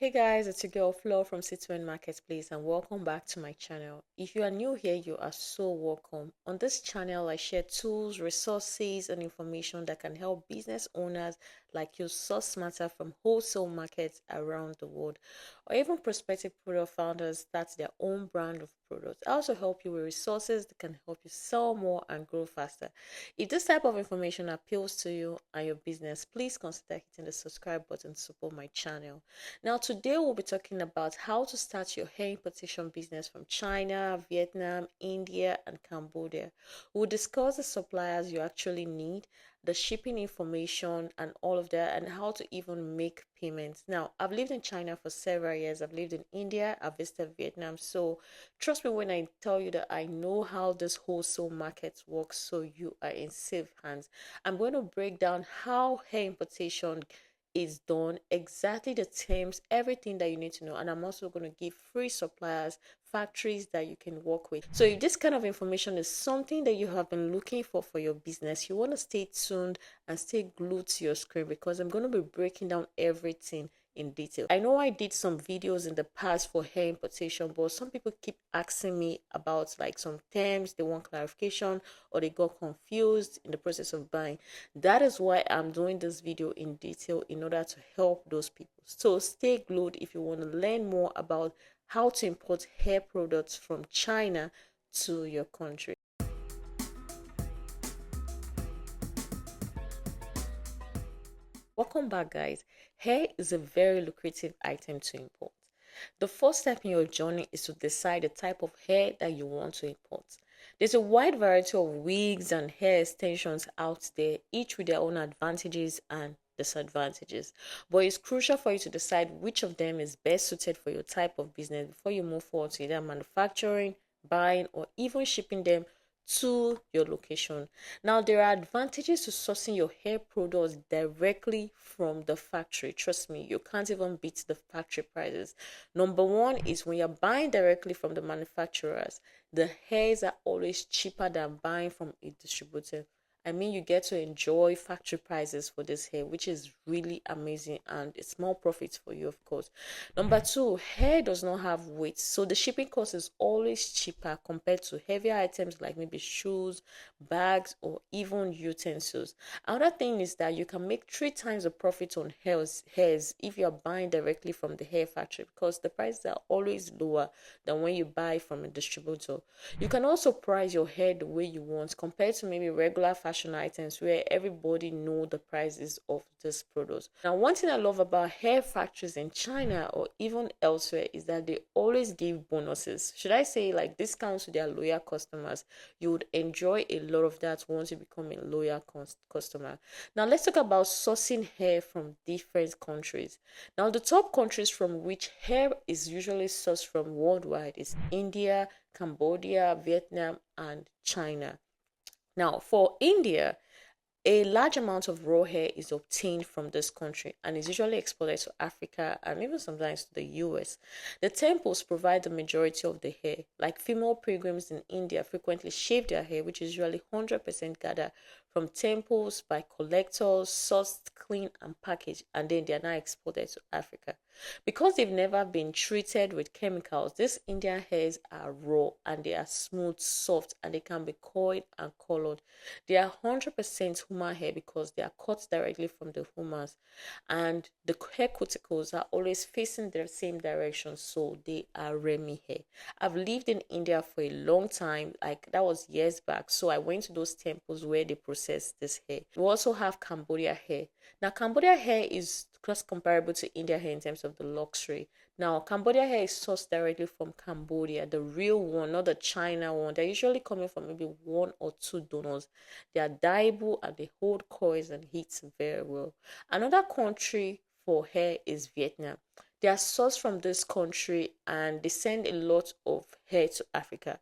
Hey guys, it's your girl Flo from Citywin Marketplace and welcome back to my channel. If you are new here, you are so welcome. On this channel, I share tools, resources, and information that can help business owners like you source smarter from wholesale markets around the world, or even prospective product founders start their own brand of products. I also help you with resources that can help you sell more and grow faster. If this type of information appeals to you and your business, please consider hitting the subscribe button to support my channel. Now, today we'll be talking about how to start your hair importation business from China, Vietnam, India, and Cambodia. We'll discuss the suppliers you actually need, the shipping information, and all of that, and how to even make payments. Now, I've lived in China for several years, I've lived in India, I've visited Vietnam. So, trust me when I tell you that I know how this wholesale market works, so you are in safe hands. I'm going to break down how hair importation is done, exactly the terms, everything that you need to know. And I'm also going to give free suppliers, factories that you can work with. So if this kind of information is something that you have been looking for your business, you want to stay tuned and stay glued to your screen because I'm going to be breaking down everything in detail. I know I did some videos in the past for hair importation, but some people keep asking me about like some terms, they want clarification or they got confused in the process of buying. That is why I'm doing this video in detail in order to help those people. So stay glued if you want to learn more about how to import hair products from China to your country. Welcome back, guys. Hair is a very lucrative item to import. The first step in your journey is to decide the type of hair that you want to import. There's a wide variety of wigs and hair extensions out there, each with their own advantages and disadvantages. But it's crucial for you to decide which of them is best suited for your type of business before you move forward to either manufacturing, buying, or even shipping them to your location. Now, there are advantages to sourcing your hair products directly from the factory. Trust me, you can't even beat the factory prices. Number one is when you're buying directly from the manufacturers, the hairs are always cheaper than buying from a distributor. I mean, you get to enjoy factory prices for this hair, which is really amazing and it's more profits for you, of course. Number two, hair does not have weight, so the shipping cost is always cheaper compared to heavier items like maybe shoes, bags, or even utensils. Another thing is that you can make 3 times the profit on hairs if you're buying directly from the hair factory because the prices are always lower than when you buy from a distributor. You can also price your hair the way you want compared to maybe regular fashion items where everybody know the prices of this product. Now, one thing I love about hair factories in China or even elsewhere is that they always give bonuses. Should I say like discounts to their loyal customers? You would enjoy a lot of that once you become a loyal customer. Now, let's talk about sourcing hair from different countries. Now, the top countries from which hair is usually sourced from worldwide is India, Cambodia, Vietnam, and China. Now, for India, a large amount of raw hair is obtained from this country and is usually exported to Africa and even sometimes to the US. The temples provide the majority of the hair. Like female pilgrims in India frequently shave their hair, which is usually 100% gathered from temples by collectors, sourced, cleaned, and packaged, and then they are now exported to Africa. Because they've never been treated with chemicals, these Indian hairs are raw and they are smooth, soft, and they can be coiled and colored. They are 100% human hair because they are cut directly from the humans, and the hair cuticles are always facing the same direction, so they are Remy hair. I've lived in India for a long time, like that was years back, so I went to those temples where they process this hair. We also have Cambodia hair. Now, Cambodia hair is just comparable to India hair in terms of the luxury. Now, Cambodia hair is sourced directly from Cambodia, the real one, not the China one. They're usually coming from maybe 1 or 2 donors. They are dyeable and they hold coils and heat very well. Another country for hair is Vietnam. They are sourced from this country and they send a lot of hair to Africa.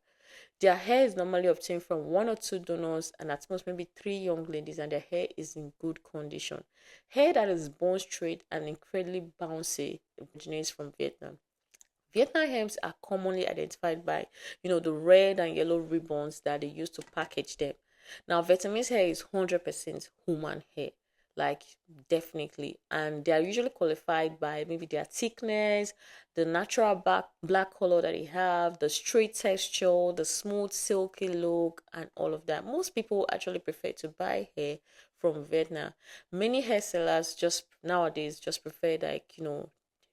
Their hair is normally obtained from 1 or 2 donors and at most maybe 3 young ladies, and their hair is in good condition. Hair that is bone straight and incredibly bouncy originates from Vietnam. Vietnam hams are commonly identified by, the red and yellow ribbons that they use to package them. Now, Vietnamese hair is 100% human hair. like definitely. And they are usually qualified by maybe their thickness, the natural black color that they have, the straight texture, the smooth silky look, and all of that. Most people actually prefer to buy hair from Vietnam. Many hair sellers just nowadays just prefer, like,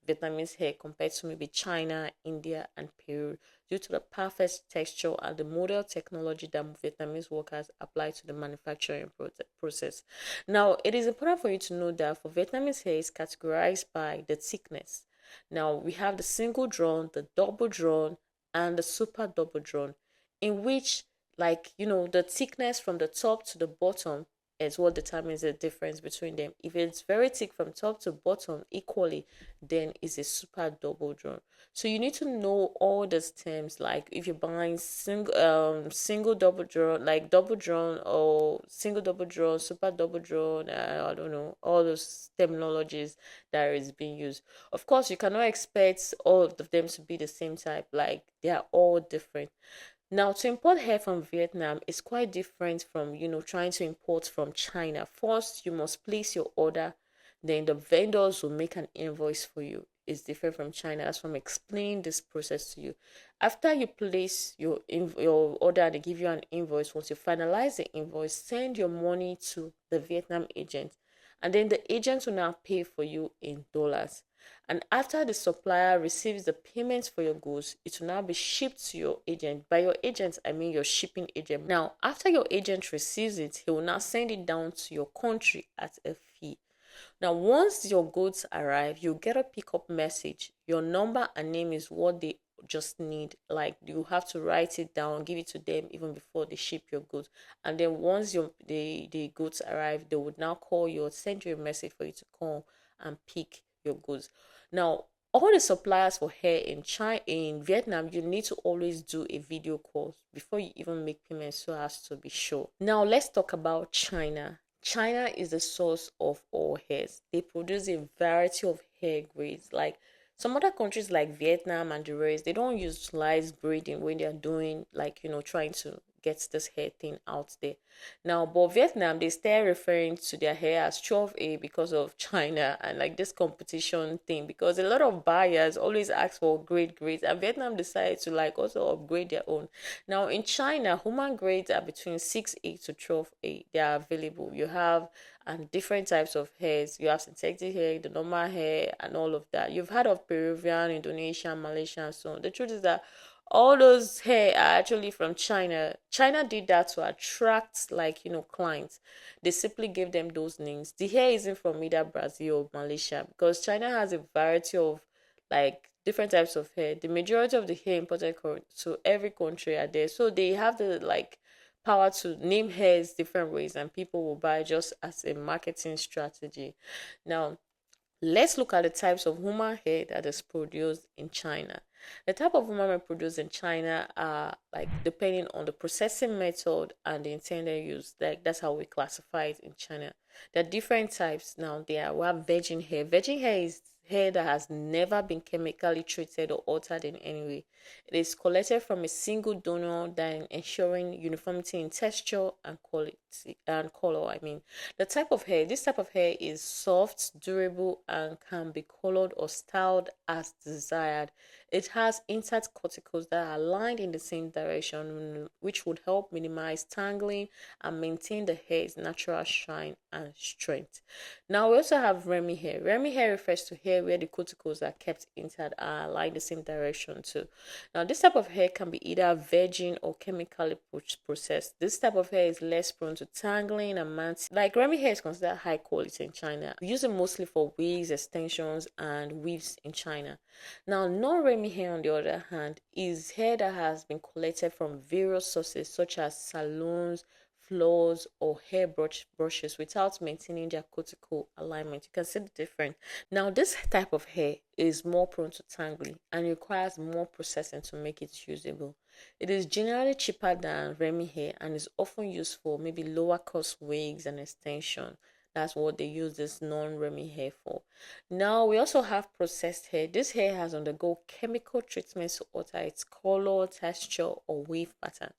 Vietnamese hair compared to maybe China, India, and Peru, due to the perfect texture and the model technology that Vietnamese workers apply to the manufacturing process. Now, it is important for you to know that for Vietnamese hair is categorized by the thickness. Now, we have the single drawn, the double drawn, and the super double drawn, in which, like, the thickness from the top to the bottom is what determines the difference between them. If it's very thick from top to bottom equally, then it's a super double drawn. So you need to know all these terms, like if you're buying single double drawn, like double drawn, or single double drawn, super double drawn, I don't know, all those terminologies that is being used. Of course, you cannot expect all of them to be the same type, like they are all different. Now, to import hair from Vietnam is quite different from, trying to import from China. First, you must place your order, then the vendors will make an invoice for you. It's different from China. That's from explaining this process to you. After you place your order, they give you an invoice. Once you finalize the invoice, send your money to the Vietnam agent, and then the agent will now pay for you in dollars. And after the supplier receives the payments for your goods, it will now be shipped to your agent. By your agent, I mean your shipping agent. Now, after your agent receives it, he will now send it down to your country at a fee. Now, once your goods arrive, you get a pickup message. Your number and name is what they just need. Like, you have to write it down, give it to them even before they ship your goods. And then once the goods arrive, they would now call you or send you a message for you to call and pick your goods. Now, all the suppliers for hair in Vietnam, you need to always do a video call before you even make payments, so as to be sure. Now, let's talk about China. China is the source of all hairs. They produce a variety of hair grades. Like some other countries like Vietnam and the rest, they don't utilize braiding when they're doing, like, trying to get this hair thing out there. Now, but Vietnam, they start referring to their hair as 12A because of China and like this competition thing, because a lot of buyers always ask for grades, and Vietnam decided to like also upgrade their own. Now, in China, human grades are between 6A to 12A. They are available. You have and different types of hairs. You have synthetic hair, the normal hair, and all of that. You've heard of Peruvian, Indonesian, Malaysian, and so on. The truth is that all those hair are actually from China. China did that to attract, like, clients. They simply gave them those names. The hair isn't from either Brazil or Malaysia, because China has a variety of, like, different types of hair. The majority of the hair imported to every country are there, so they have the, like, power to name hairs different ways, and people will buy just as a marketing strategy. Now, let's look at the types of human hair that is produced in China. The type of human hair produced in China are, like, depending on the processing method and the intended use. Like, that's how we classify it in China. There are different types. Now, we have virgin hair. Virgin hair is hair that has never been chemically treated or altered in any way. It is collected from a single donor, then ensuring uniformity in texture and quality and color. This type of hair is soft, durable, and can be colored or styled as desired. It has intact cuticles that are aligned in the same direction, which would help minimize tangling and maintain the hair's natural shine and strength. Now, we also have Remy hair. Remy hair refers to hair where the cuticles are kept intact and aligned the same direction too. Now, this type of hair can be either virgin or chemically processed. This type of hair is less prone to tangling and matting. Like, Remy hair is considered high quality in China. We use it mostly for wigs, extensions, and weaves in China. Now, non-Remy hair, on the other hand, is hair that has been collected from various sources such as salons, floors, or brushes without maintaining their cuticle alignment. You can see the difference. Now, this type of hair is more prone to tangling and requires more processing to make it usable. It is generally cheaper than Remy hair and is often used for maybe lower cost wigs and extension. That's what they use this non-Remy hair for. Now we also have processed hair. This hair has undergone chemical treatments to alter its color, texture, or wave pattern.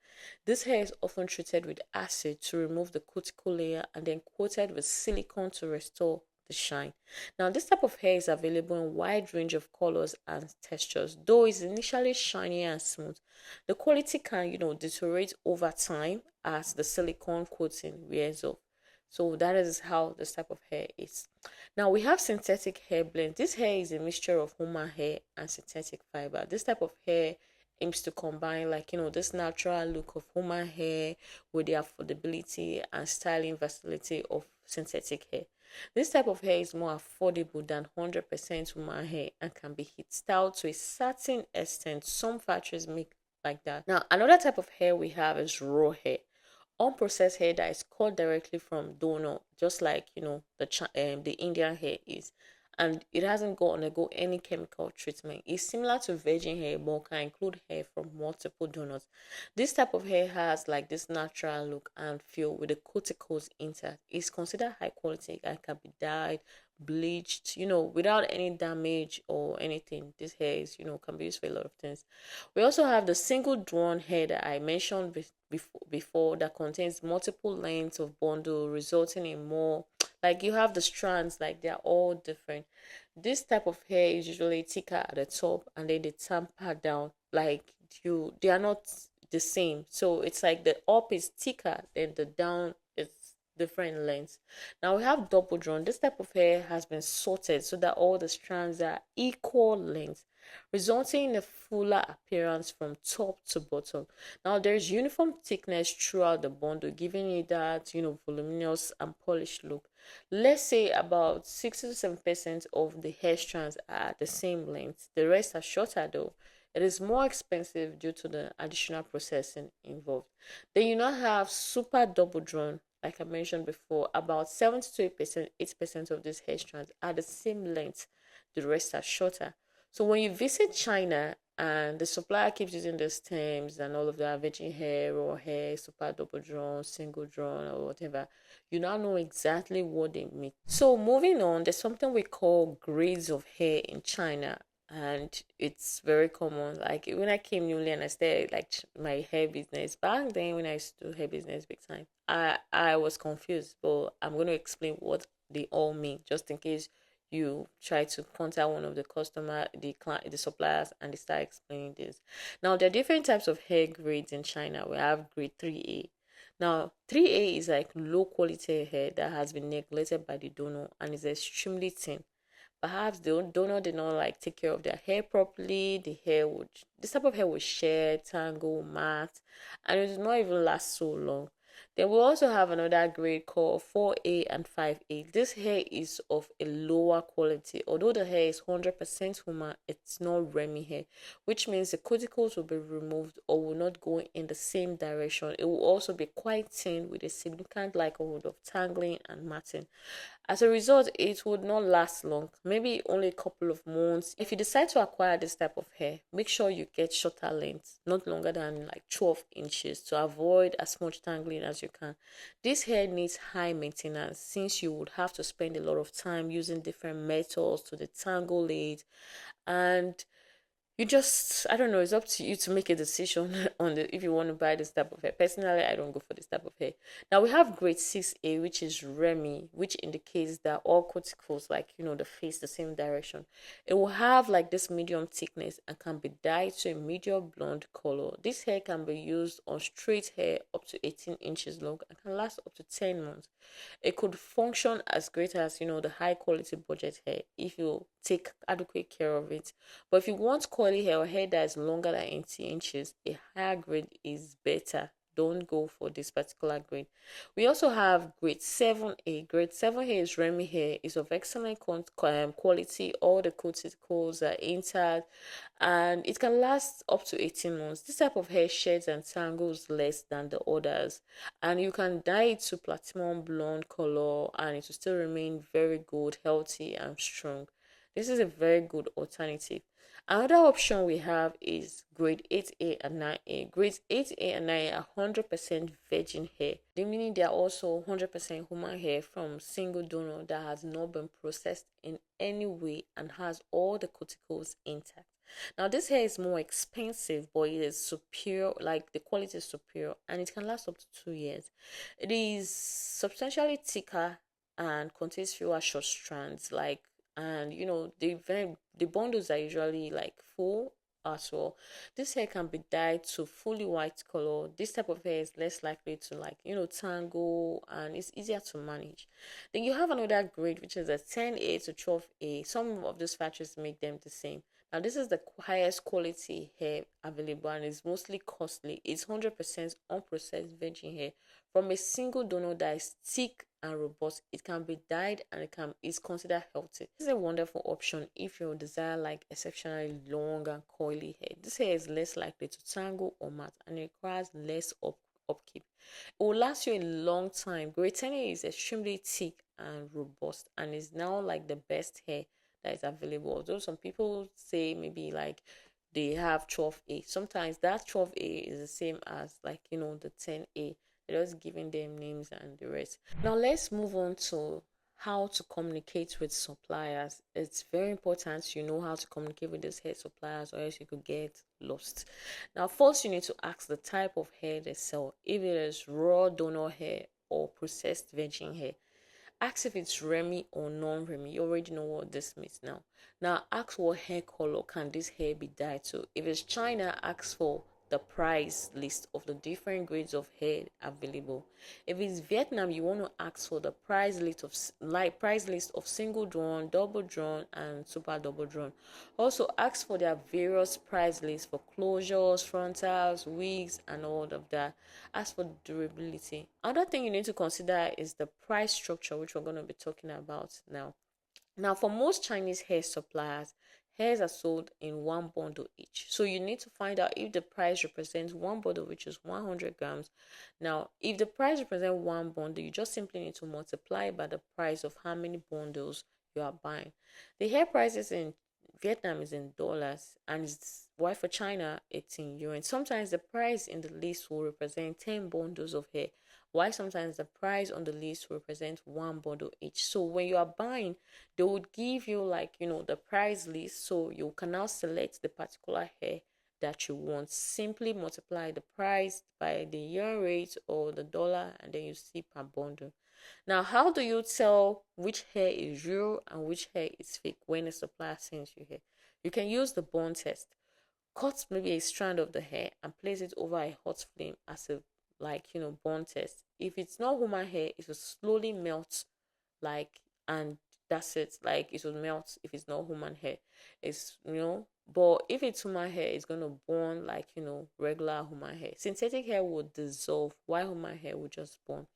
This hair is often treated with acid to remove the cuticle layer and then coated with silicone to restore the shine. Now, this type of hair is available in a wide range of colors and textures. Though it's initially shiny and smooth, the quality can, deteriorate over time as the silicone coating wears off. So that is how this type of hair is. Now we have synthetic hair blend. This hair is a mixture of human hair and synthetic fiber. This type of hair aims to combine this natural look of human hair with the affordability and styling versatility of synthetic hair. This type of hair is more affordable than 100% human hair and can be heat styled to a certain extent. Some factories make like that. Now another type of hair we have is raw hair. Unprocessed hair that is cut directly from donor, just like the Indian hair is, and it hasn't undergo any chemical treatment. It's similar to virgin hair but can include hair from multiple donors. This type of hair has like this natural look and feel with the cuticles intact. It's considered high quality and can be dyed, bleached, without any damage or anything. This hair is, can be used for a lot of things. We also have the single drawn hair that I mentioned before that contains multiple lengths of bundle, resulting in more, like you have the strands, like they're all different. This type of hair is usually thicker at the top and then they taper down, like they are not the same. So it's like the up is thicker than the down is different lengths. Now we have double drawn. This type of hair has been sorted so that all the strands are equal length, resulting in a fuller appearance from top to bottom. Now there's uniform thickness throughout the bundle, giving you that voluminous and polished look. Let's say about 60 to 7% of the hair strands are the same length. The rest are shorter though. It is more expensive due to the additional processing involved. Then you now have super double drawn. Like I mentioned before, about 70 to 8% of these hair strands are the same length. The rest are shorter. So when you visit China and the supplier keeps using those terms and all of that, virgin hair, raw hair, super double drawn, single drawn, or whatever, you now know exactly what they mean. So moving on, there's something we call grades of hair in China, and it's very common. Like when I came newly and I started like my hair business back then, when I used to do hair business big time, I was confused, but I'm going to explain what they all mean just in case you try to contact one of the customer, the client, the suppliers, and they start explaining this. Now there are different types of hair grades in China. We have grade 3A. Now 3A is like low quality hair that has been neglected by the donor and is extremely thin. Perhaps the donor did not like take care of their hair properly. This type of hair would shed, tangle, mat, and it did not even last so long. Then we also have another grade called 4A and 5A. This hair is of a lower quality. Although the hair is 100% human, it's not Remy hair, which means the cuticles will be removed or will not go in the same direction. It will also be quite thin with a significant likelihood of tangling and matting. As a result, it would not last long, maybe only a couple of months. If you decide to acquire this type of hair, make sure you get shorter lengths, not longer than like 12 inches to avoid as much tangling as you can. This hair needs high maintenance since you would have to spend a lot of time using different methods to detangle it, and I don't know, it's up to you to make a decision on if you want to buy this type of hair. Personally, I don't go for this type of hair. Now we have grade 6A, which is Remy, which indicates that all cuticles, they face the same direction. It will have like this medium thickness and can be dyed to a medium blonde color. This hair can be used on straight hair up to 18 inches long and can last up to 10 months. It could function as great as, the high quality budget hair if you take adequate care of it. But if you want curly hair or hair that is longer than 80 inches, a higher grade is better. Don't go for this particular grade. We also have grade 7A. Grade 7A is Remy hair. It's of excellent quality. All the cuticles are intact and it can last up to 18 months. This type of hair sheds and tangles less than the others, and you can dye it to platinum blonde color and it will still remain very good, healthy and strong. This is a very good alternative. Another option we have is grade 8A and 9A. Grades 8A and 9A are 100% virgin hair. The meaning they are also 100% human hair from single donor that has not been processed in any way and has all the cuticles intact. Now, this hair is more expensive, but it is superior, like the quality is superior, and it can last up to 2 years. It is substantially thicker and contains fewer short strands, like, and the bundles are usually like full as well. This hair can be dyed to fully white color. This type of hair is less likely to, like, tangle, and it's easier to manage. Then you have another grade, which is a 10A to 12A. Some of those factories make them the same. Now, this is the highest quality hair available and is mostly costly. It's 100% unprocessed virgin hair from a single donor that is thick and robust. It can be dyed and is considered healthy. This is a wonderful option if you desire like exceptionally long and coily hair. This hair is less likely to tangle or mat and requires less upkeep. It will last you a long time. Grade 10A is extremely thick and robust and is now like the best hair that is available. Although some people say maybe like they have 12A. Sometimes that 12A is the same as like the 10A. They're just giving them names and the rest. Now let's move on to how to communicate with suppliers. It's very important you know how to communicate with these hair suppliers, or else you could get lost. Now, first you need to ask the type of hair they sell. If it is raw donor hair or processed virgin hair. Ask if it's Remy or non-Remy. You already know what this means now. Now, ask what hair color can this hair be dyed to. If it's China, ask for the price list of the different grades of hair available. If it's Vietnam, you want to ask for the price list of single drawn, double drawn, and super double drawn. Also, ask for their various price lists for closures, frontals, wigs, and all of that. Ask for durability. Another thing you need to consider is the price structure, which we're going to be talking about now. Now, for most Chinese hair suppliers, hairs are sold in one bundle each. So you need to find out if the price represents one bundle, which is 100 grams. Now, if the price represents one bundle, you just simply need to multiply by the price of how many bundles you are buying. The hair prices in Vietnam is in dollars, and it's why for China it's in yuan. Sometimes the price in the list will represent 10 bundles of hair, while sometimes the price on the list will represent one bundle each. So when you are buying, they would give you like the price list, so you can now select the particular hair that you want. Simply multiply the price by the yuan rate or the dollar, and then you see per bundle. Now, how do you tell which hair is real and which hair is fake when a supplier sends you hair? You can use the bond test. Cut maybe a strand of the hair and place it over a hot flame as a bond test. If it's not human hair, it will slowly melt, and that's it. Like, it will melt if it's not human hair. But if it's human hair, it's gonna burn like regular human hair. Synthetic hair would dissolve, while human hair would just burn.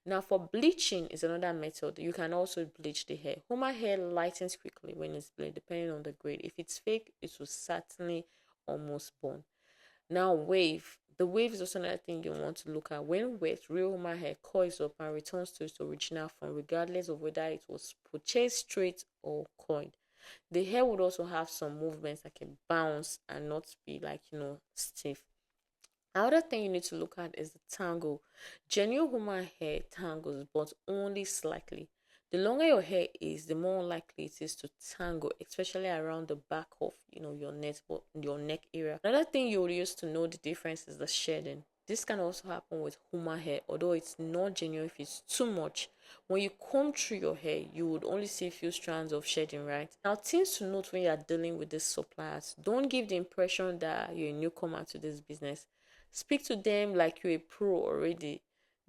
Now, for bleaching is another method. You can also bleach the hair. Human hair lightens quickly when it's bleached, depending on the grade. If it's fake, it will certainly almost burn. Now, wave. The wave is also another thing you want to look at. When wet, real human hair coils up and returns to its original form, regardless of whether it was purchased straight or coiled. The hair would also have some movements like a bounce and not be stiff. Another thing you need to look at is the tangle. Genuine human hair tangles, but only slightly. The longer your hair is, the more likely it is to tangle, especially around the back of your neck area. Another thing you will use to know the difference is the shedding. This can also happen with human hair, although it's not genuine if it's too much. When you comb through your hair, you would only see a few strands of shedding, right? Now, things to note when you are dealing with these suppliers. Don't give the impression that you're a newcomer to this business. Speak to them like you're a pro already.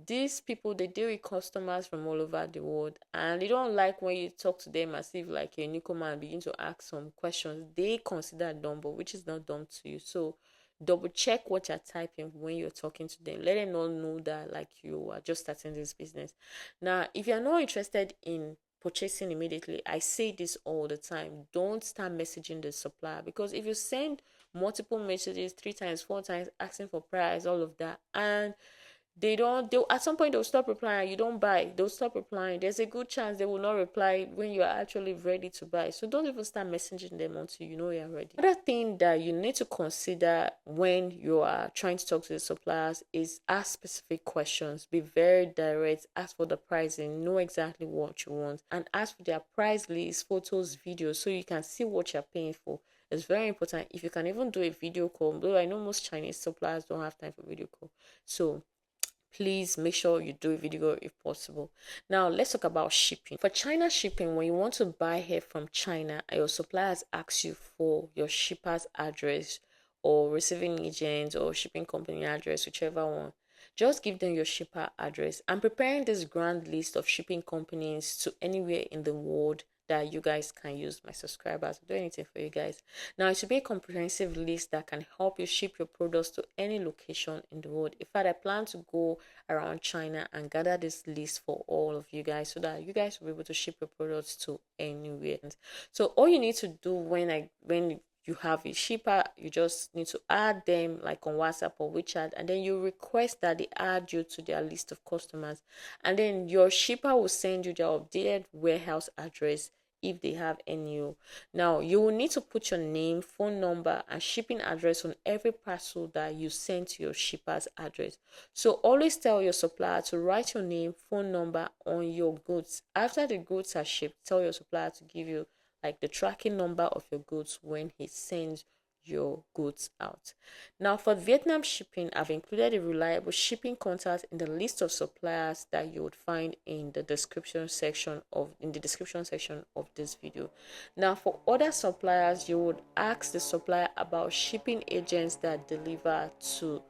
These people, they deal with customers from all over the world, and they don't like when you talk to them as if like you're a newcomer and begin to ask some questions they consider dumb, but which is not dumb to you. So double check what you're typing when you're talking to them. Let them not know that like you are just starting this business. Now, if you're not interested in purchasing immediately, I say this all the time: don't start messaging the supplier, because if you send multiple messages 3 times, 4 times, asking for price, all of that, and They at some point they'll stop replying. You don't buy, they'll stop replying. There's a good chance they will not reply when you are actually ready to buy. So don't even start messaging them until you know you're ready. Another thing that you need to consider when you are trying to talk to the suppliers is ask specific questions. Be very direct. Ask for the pricing, know exactly what you want, and ask for their price list, photos, videos, so you can see what you're paying for. It's very important. If you can even do a video call, though I know most Chinese suppliers don't have time for video call, so please make sure you do a video if possible. Now let's talk about shipping. For China shipping, when you want to buy hair from China and your suppliers ask you for your shipper's address or receiving agent or shipping company address, whichever one, just give them your shipper address. I'm preparing this grand list of shipping companies to anywhere in the world that you guys can use. My subscribers do anything for you guys. Now, it should be a comprehensive list that can help you ship your products to any location in the world. In fact, I plan to go around China and gather this list for all of you guys so that you guys will be able to ship your products to anywhere. So all you need to do when you have a shipper, you just need to add them like on WhatsApp or WeChat, and then you request that they add you to their list of customers, and then your shipper will send you their updated warehouse address if they have any. Now you will need to put your name, phone number, and shipping address on every parcel that you send to your shipper's address. So always tell your supplier to write your name, phone number on your goods. After the goods are shipped, tell your supplier to give you like the tracking number of your goods when he sends your goods out. Now for Vietnam shipping, I've included a reliable shipping contact in the list of suppliers that you would find in the description section of this video. Now for other suppliers, you would ask the supplier about shipping agents that deliver to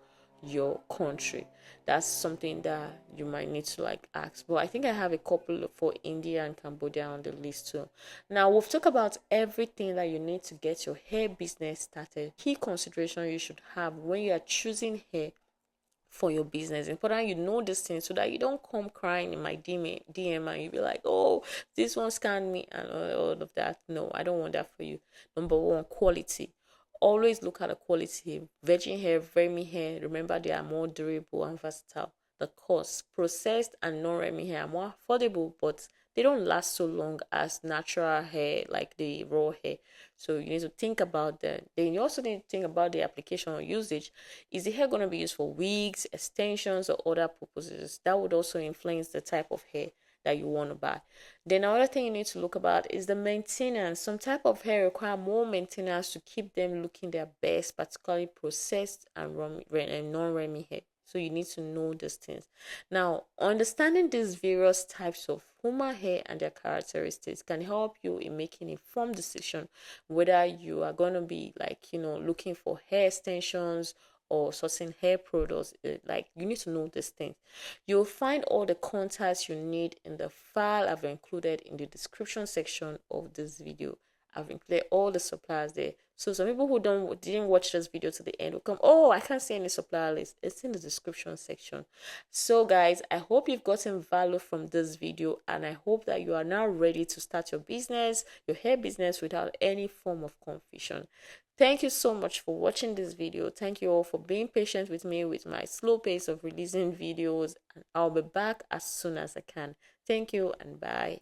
your country. That's something that you might need to like ask, but I think I have a couple for India and Cambodia on the list too. Now we've talked about everything that you need to get your hair business started. Key consideration you should have when you are choosing hair for your business. Important you know this thing so that you don't come crying in my DM and you be like, oh, this one scanned me and all of that. No, I don't want that for you. Number one, quality. Always look at the quality. Virgin hair, Remy hair, remember they are more durable and versatile. The cost, processed and non-Remy hair are more affordable, but they don't last so long as natural hair, like the raw hair. So you need to think about that. Then you also need to think about the application or usage. Is the hair going to be used for wigs, extensions, or other purposes? That would also influence the type of hair that you want to buy. Then another thing you need to look about is the maintenance. Some type of hair require more maintenance to keep them looking their best, particularly processed and non-Remy hair. So you need to know these things. Now, understanding these various types of human hair and their characteristics can help you in making informed decision whether you are going to be like, looking for hair extensions or sourcing hair products. Like you need to know these things. You'll find all the contacts you need in the file I've included in the description section of this video. I've included all the suppliers there. So some people who didn't watch this video to the end will come, oh, I can't see any supplier list. It's in the description section. So guys, I hope you've gotten value from this video, and I hope that you are now ready to start your business, your hair business, without any form of confusion. Thank you so much for watching this video. Thank you all for being patient with me with my slow pace of releasing videos, and I'll be back as soon as I can. Thank you and bye.